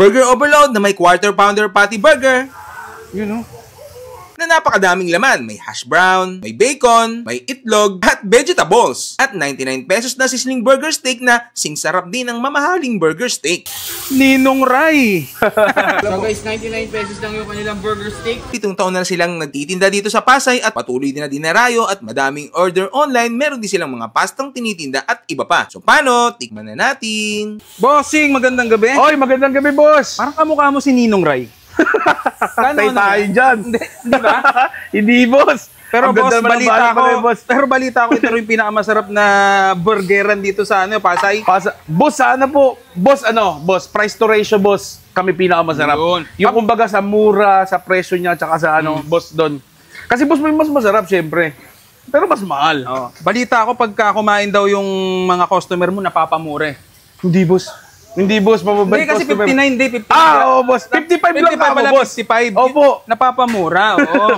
Burger Overload na may quarter pounder patty burger. You know? Na napakadaming laman. May hash brown, may bacon, may itlog, at vegetables. At 99 pesos na sizzling burger steak na singsarap din ang mamahaling burger steak. Ninong Ray! So guys, 99 pesos lang yung kanilang burger steak. 7 taon na silang nagtitinda dito sa Pasay at patuloy din na dinarayo at madaming order online. Meron din silang mga pastang tinitinda at iba pa. So paano? Tikman na natin. Bossing, magandang gabi. Oy, magandang gabi, boss. Parang kamukha mo si Ninong Ray. Patay tayo dyan. Hindi ba? Hindi, boss. Pero Ang boss, ganda naman ng bahay pa rin, boss. balita ko ito rin yung pinakamasarap na burgeran dito sa Pasay. Boss, sana po. Boss, boss, price to ratio, boss. Kami pinakamasarap. Yun. Yung kumbaga sa mura, sa presyo niya, tsaka sa boss doon. Kasi boss, may mas masarap, syempre. Pero mas mahal. Oh. Balita ko pagka kumain daw yung mga customer mo, napapamure. Hindi, boss. Hindi, boss. Hindi, kasi 59, hindi. 55. Oo, boss. 55 lang ako, boss. 55. Opo. Napapamura, oo.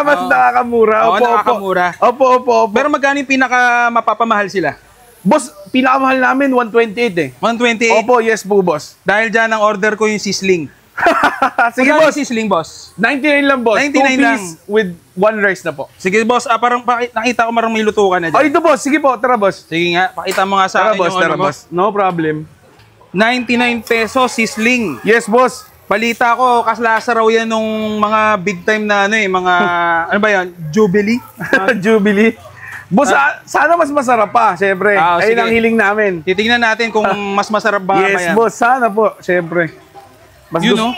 Mas nakakamura. Oo, nakakamura. Opo. Pero magkano yung pinaka mapapamahal sila? Boss, pinakamahal namin, 128 eh. 128? Opo, yes po, boss. Dahil dyan ang order ko yung sizzling. Sige, magkano boss. yung sizzling, boss? 99 lang, boss. 99 2 lang. piece with 1 rice na po. Sige, boss. Parang nakita ko marang may lutukan na dyan. Oh, ito, boss. Sige po, tara, boss. Sige nga, pakita mo nga sa Tara, akin boss, yung tara, boss. No problem. 99 pesos sizzling. Yes, boss. Balita ko, kaslasa raw yan nung mga big time na mga, ano ba yan, Jubilee? Jubilee. Boss, sana mas masarap pa, syempre. Ayun sige. ang hiling namin. Titingnan natin kung mas masarap ba yes, yan. boss, sana po, syempre. Mas Yun, no?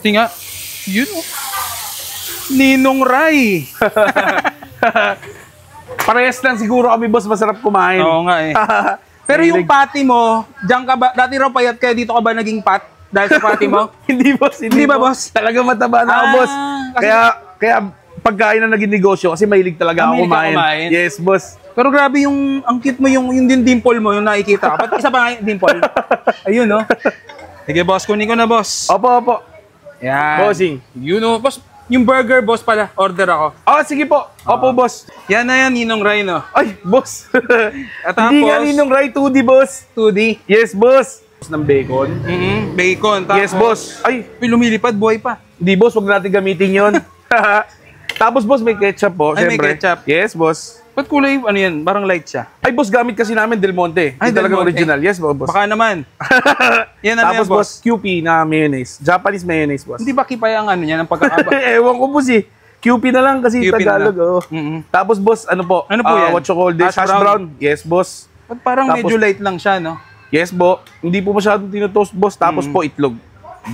Tinga. Yun, no? Ninong Ray. Parehas lang siguro kami, boss, masarap kumain. Oo nga eh. Pero yung patty mo, diyan ka ba, dati raw payat kaya dito ka ba naging pat? Dahil sa patty mo? Hindi, boss. Hindi ba, boss? Talaga mataba na ako, boss. Kaya pagkain na naging negosyo kasi mahilig talaga ako kumain. Yes, boss. Pero grabe yung, ang cute mo, yung dimple mo, yung nakikita. Ba't isa pa nga yung dimple? Ayun, no? Sige, boss, kunin ko na, boss. Opo. Yan. Bossing. Yun, no? Boss, yung burger, boss pala, order ako. Sige po. Opo, boss. Yan na yan, Ninong Ray, no? Ay, boss. At tapos, hindi nga Ninong Ray, 2D, boss. 2D. Yes, boss. Ng bacon. Bacon. Tapos, yes, boss. Ay, lumilipad, buhay pa. Hindi, boss. Huwag natin gamitin yun. Tapos, boss, may ketchup po. Ay, syempre. may ketchup. Yes, boss. Ba't kulay, ano yan? Parang light siya. Ay, boss, gamit kasi namin Del Monte. Ay, Hindi talaga Del Monte. original. Yes, boss. Baka naman. Yan ano tapos, yan, boss? QP na mayonnaise. Japanese mayonnaise, boss. Hindi ba kipay ang ano niya, ng pagkakaba? Ewan ko, boss, eh. QP na lang kasi QP Tagalog. Oh. Tapos, boss, ano po? Ano po yan? What you call this? Hash Hash brown. Yes, boss. Ba't parang medyo light lang siya, no? Yes, bo. Hindi po masyadong tinutoast, boss. Tapos po, itlog.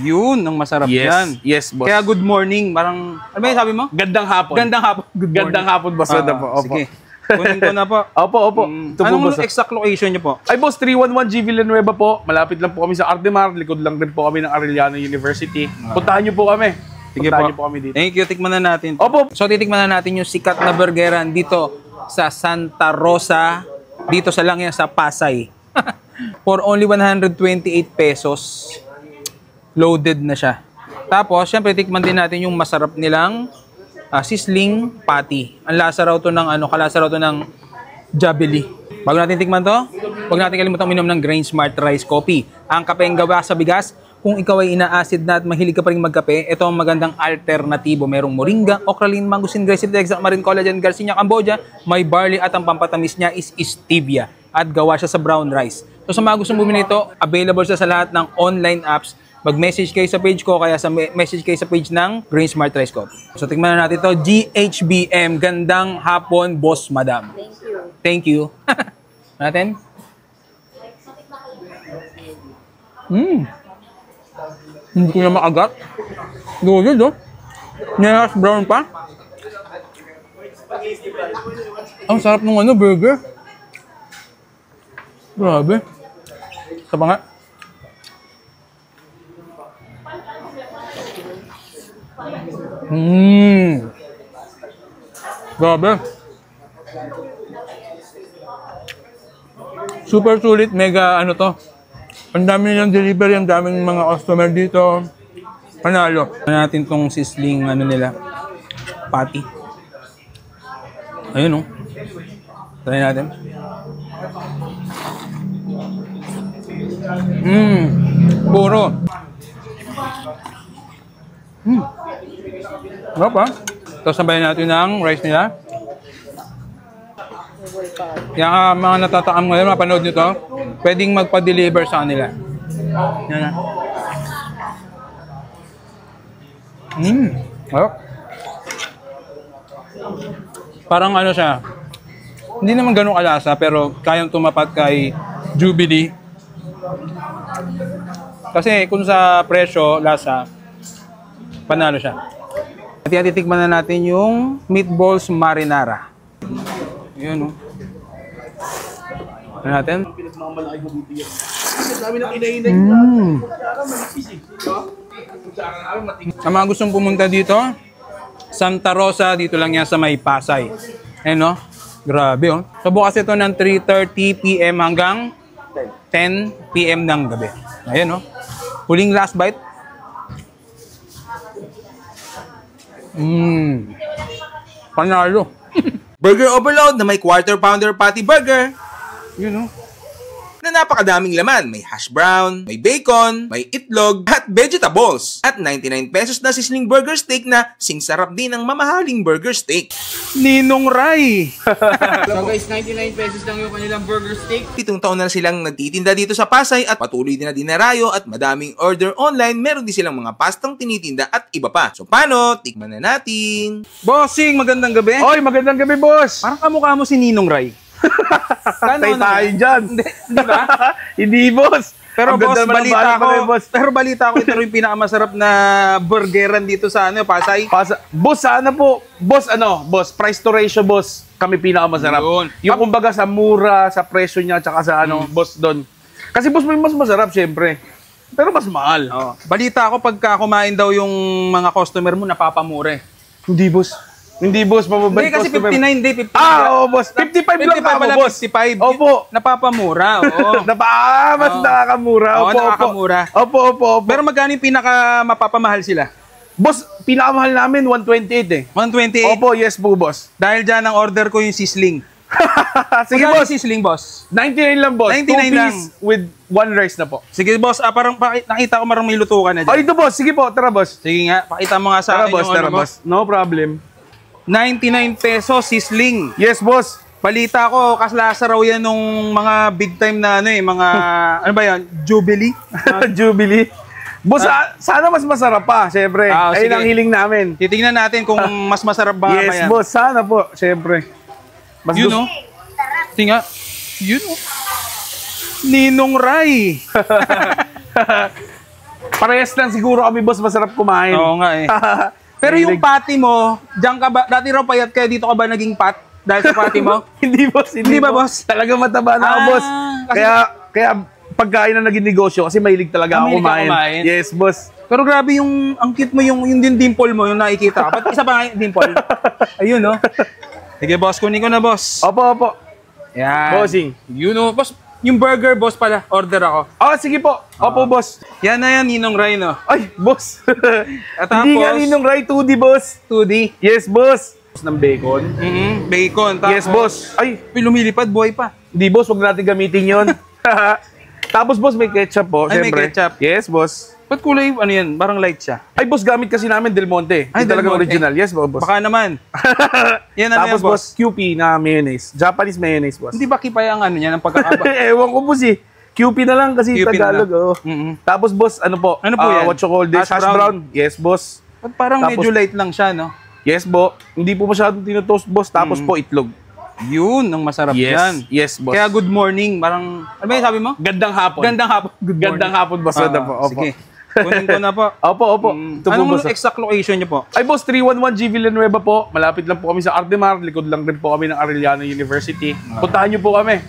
Yun, ang masarap yan. Yes, boss. Kaya good morning, parang, ano ba yung sabi mo? Gandang hapon. Gandang hapon. Good morning. Gandang hapon, boss. Opo. Sige. Kunin ko na po. Opo. Ito po, Anong boss. exact location niyo po? Ay, boss, 311 G Villanueva po. Malapit lang po kami sa Ardemar. Likod lang din po kami ng Arellano University. Puntahan niyo po kami. Sige Puntahan po. niyo po kami dito. Thank you. Tikman na natin. Opo. So, titikman na natin yung sikat na burgeran dito sa Santa Rosa, dito sa lang yan sa Pasay. For only 128 pesos, loaded na siya. Tapos, syempre, tikman din natin yung masarap nilang sizzling patty. Ang lasa raw to ng kalasa raw to ng Jubilee. Bago natin tikman to, huwag natin kalimutan uminom ng Grain Smart Rice Coffee. Ang kape ang gawa sa bigas. Kung ikaw ay ina-acid na at mahilig ka pa rin magkape, ito ang magandang alternatibo. Merong moringa, okralin, mangosteen, glycine, extract, marine collagen, garcinia, cambodia, may barley at ang pampatamis niya is stevia. At gawa siya sa brown rice. So sa mga gustong bumili nito, available siya sa lahat ng online apps. Mag-message kayo sa page ko, kaya message kayo sa page ng Grain Smart Rice Coffee. So tingnan na natin ito, GHBM, gandang hapon, boss, madam. Thank you. Natin? Hindi ko na makagat. Good, oh. Nice brown pa. Ang sarap ng burger. Grabe. Sa pa nga. Grabe. Super sulit, mega to. Ang dami nilang delivery, ang daming mga customer dito. Panalo. Natin tong sizzling nila, patty. Ayun, try natin. Puro. Sarap ha? Tapos sabayan natin ng rice nila. Kaya mga natatakam ngayon, mapanood nyo to, pwedeng magpa-deliver sa kanila. Yan na. Oh. Parang ano siya, hindi naman ganun kalasa, pero kayang tumapat kay Jubilee. Kasi kung sa presyo, lasa, panalo siya. At titikman na natin yung meatballs marinara. Yun, oh. Ano natin? Sa mga gustong pumunta dito, Santa Rosa, dito lang yan sa may Pasay. Ayun, no? Grabe, oh. So, bukas ito ng 3:30 PM hanggang 10 PM ng gabi. Ayun, no? Huling last bite. Panalo. Burger Overload na may quarter pounder patty burger Yun, no? na napakadaming laman. May hash brown, may bacon, may itlog, at vegetables. At 99 pesos na sizzling burger steak na singsarap din ng mamahaling burger steak. Ninong Ray. So guys, 99 pesos lang yung kanilang burger steak. 7 taon na silang nagtitinda dito sa Pasay at patuloy din na dinarayo at madaming order online. Meron din silang mga pastang tinitinda at iba pa. So paano? Tikman na natin. Bossing, magandang gabi. Oy, magandang gabi, boss! Parang kamukha mo si Ninong Ray. Patay tayo dyan. Hindi ba? Hindi, boss. Pero Ang boss, ganda naman ng balita balak ko, mo, boss. pero balita ko ito yung pinakamasarap na burgeran dito sa Pasay. Boss, sana po. Boss, price to ratio, boss. Kami pinakamasarap. Yun. Yung kumbaga sa mura, sa presyo niya, tsaka sa boss doon. Kasi boss, may mas masarap, syempre. Pero mas mahal. Oh. Balita ko pagka kumain daw yung mga customer mo, napapamure. Hindi, boss. Hindi, boss. Mababalik Hindi kasi 59 day, 55. Oo, boss. 55 lang ako, pala, boss. 55. Opo. Napapamura, oo. Mas nakakamura. Oo, Opo, nakakamura. Opo. Pero magkano yung pinaka mapapamahal sila? Boss, pinakamahal namin, 128 eh. 128. Opo, yes po, boss. Dahil dyan ang order ko yung sizzling. Sige, Magkano boss. yung sizzling, boss? 99 lang, boss. 99 2 lang. piece with 1 rice na po. Sige, boss. Parang nakita ko marang may lutukan na Oh, dyan. ito, boss. Sige po, tara, boss. Sige nga, pakita mo nga sa Tara, akin boss, yung tara, ano mo. boss. No problem. 99 pesos sizzling. Yes, boss. Balita ko, kaslasa raw yan nung mga big time na mga, ano ba yan, Jubilee? Jubilee. Boss, sana mas masarap pa, syempre. Ayun sige. ang hiling namin. Titingnan natin kung mas masarap ba Yes, yan. boss. Sana po, syempre. Mas Yun, no? Tinga. Yun, no? Ninong Ray. Parehas lang siguro kami, boss. Masarap kumain. Oo nga eh. Pero yung patty mo, diyan ka ba, dati raw payat kaya dito ka ba naging pat? Dahil sa patty mo? Hindi, boss. Hindi ba, boss? Talaga mataba na ako, boss. Kaya pagkain na naging negosyo kasi mahilig talaga ako Mahilig ka kumain. kumain? Yes, boss. Pero grabe ang cute mo, yung dimple mo, yung nakikita ka. Ba't isa pa nga yung dimple? Ayun, no? Sige, boss, kunin ko na, boss. Opo. Yan. Bossing. Yun, no? Boss, yung burger, boss pala, order ako. Sige po. Opo, boss. Yan na yan, Ninong Ray, no? Ay, boss. At Hindi nga tapos- ninong Ray 2D, boss. 2D. Yes, boss. Ng bacon. Bacon. Tapos, Yes, boss. Ay, Uy, lumilipad, buhay pa. hindi, boss. Huwag natin gamitin yon. Tapos, boss, may ketchup po. Ay, may syempre. ketchup. Yes, boss. Ba't kulay, ano yan, parang light siya? Ay, boss, gamit kasi namin Del Monte. Ay, Hindi Del talaga Monte. original. Yes, boss. Baka naman. Yan ano Tapos, yan, boss? boss, QP na mayonnaise. Japanese mayonnaise, boss. Hindi ba kipay ang ano niya, ng pagkakaba? Ewan ko, boss, eh. QP na lang kasi QP na Tagalog. lang. Oh. Tapos, boss, ano po? Ano po yan? What you call this? Hash Hash brown. brown. Yes, boss. Ba't parang Tapos- medyo light lang siya, no? Yes, bo. Hindi po masyadong tinutoast, boss. Tapos po, itlog. Yun, ang masarap yan. Yes, boss. Kaya good morning, parang, ano ba yung sabi mo? Gandang hapon. Gandang hapon. Good morning. Gandang hapon, boss. Ano po? Opo. Sige. Kunin ko na po. Opo. Ito po, Anong boss. exact location niyo po? Ay, boss, 311 G Villanueva po. Malapit lang po kami sa Ardemar. Likod lang rin po kami ng Arellano University. Puntahan niyo po kami.